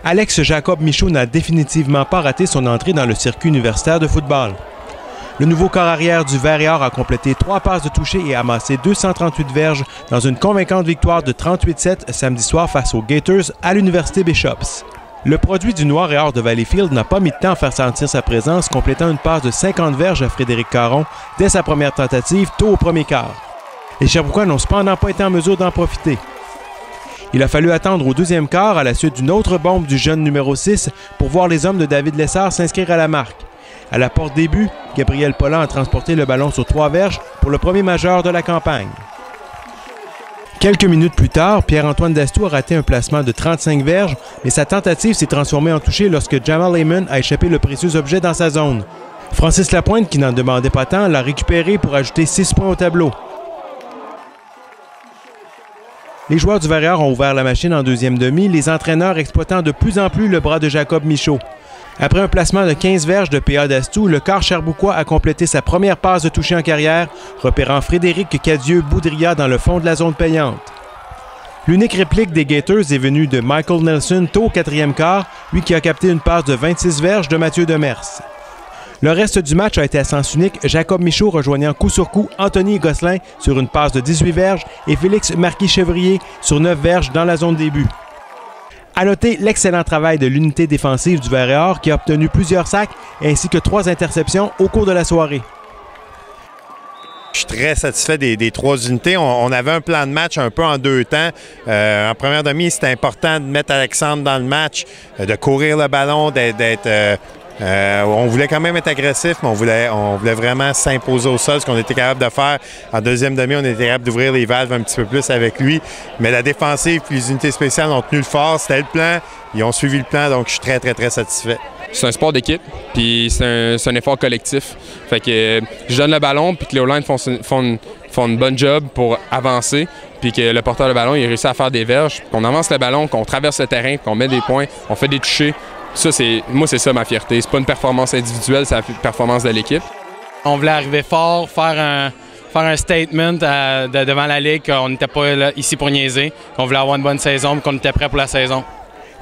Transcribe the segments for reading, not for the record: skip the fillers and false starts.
Alex Jacob Michaud n'a définitivement pas raté son entrée dans le circuit universitaire de football. Le nouveau corps arrière du Vert et Or a complété 3 passes de toucher et amassé 238 verges dans une convaincante victoire de 38-7 samedi soir face aux Gators à l'Université Bishops. Le produit du Noir et Or de Valleyfield n'a pas mis de temps à faire sentir sa présence, complétant une passe de 50 verges à Frédéric Caron dès sa première tentative, tôt au premier quart. Les Sherbrookeois n'ont cependant pas été en mesure d'en profiter. Il a fallu attendre au deuxième quart, à la suite d'une autre bombe du jeune numéro 6, pour voir les hommes de David Lessard s'inscrire à la marque. À la porte des buts, Gabriel Pollan a transporté le ballon sur 3 verges pour le premier majeur de la campagne. Quelques minutes plus tard, Pierre-Antoine Dastou a raté un placement de 35 verges, mais sa tentative s'est transformée en touché lorsque Jamal Lehman a échappé le précieux objet dans sa zone. Francis Lapointe, qui n'en demandait pas tant, l'a récupéré pour ajouter 6 points au tableau. Les joueurs du Vert et Or ont ouvert la machine en deuxième demi, les entraîneurs exploitant de plus en plus le bras de Jacob Michaud. Après un placement de 15 verges de P.A. Dastou, le corps Sherbrookeois a complété sa première passe de toucher en carrière, repérant Frédéric Cadieux-Boudria dans le fond de la zone payante. L'unique réplique des Gators est venue de Michael Nelson tôt au 4e quart, lui qui a capté une passe de 26 verges de Mathieu Demers. Le reste du match a été à sens unique, Jacob Michaud rejoignant coup sur coup Anthony Gosselin sur une passe de 18 verges et Félix Marquis-Chevrier sur 9 verges dans la zone des buts. À noter l'excellent travail de l'unité défensive du Vert et Or qui a obtenu plusieurs sacs ainsi que 3 interceptions au cours de la soirée. Je suis très satisfait des 3 unités. On avait un plan de match un peu en 2 temps. En première demi, c'était important de mettre Alexandre dans le match, de courir le ballon, on voulait quand même être agressif, mais on voulait vraiment s'imposer au sol, ce qu'on était capable de faire. En deuxième demi, on était capable d'ouvrir les valves un petit peu plus avec lui. Mais la défensive et les unités spéciales ont tenu le fort. C'était le plan. Ils ont suivi le plan, donc je suis très, très, très satisfait. C'est un sport d'équipe, puis c'est un effort collectif. Fait que je donne le ballon, puis que les O-line font une bonne job pour avancer, puis que le porteur de ballon il réussit à faire des verges, qu'on avance le ballon, qu'on traverse le terrain, qu'on met des points, on fait des touchés. Moi, c'est ça ma fierté. C'est pas une performance individuelle, c'est la performance de l'équipe. On voulait arriver fort, faire un statement devant la Ligue qu'on n'était pas là, ici pour niaiser, qu'on voulait avoir une bonne saison et qu'on était prêt pour la saison.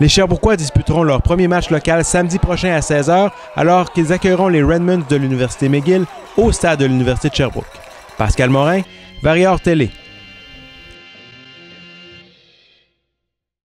Les Sherbrookeois disputeront leur premier match local samedi prochain à 16h, alors qu'ils accueilleront les Redmonds de l'Université McGill au stade de l'Université de Sherbrooke. Pascal Morin, Vert et Or Télé.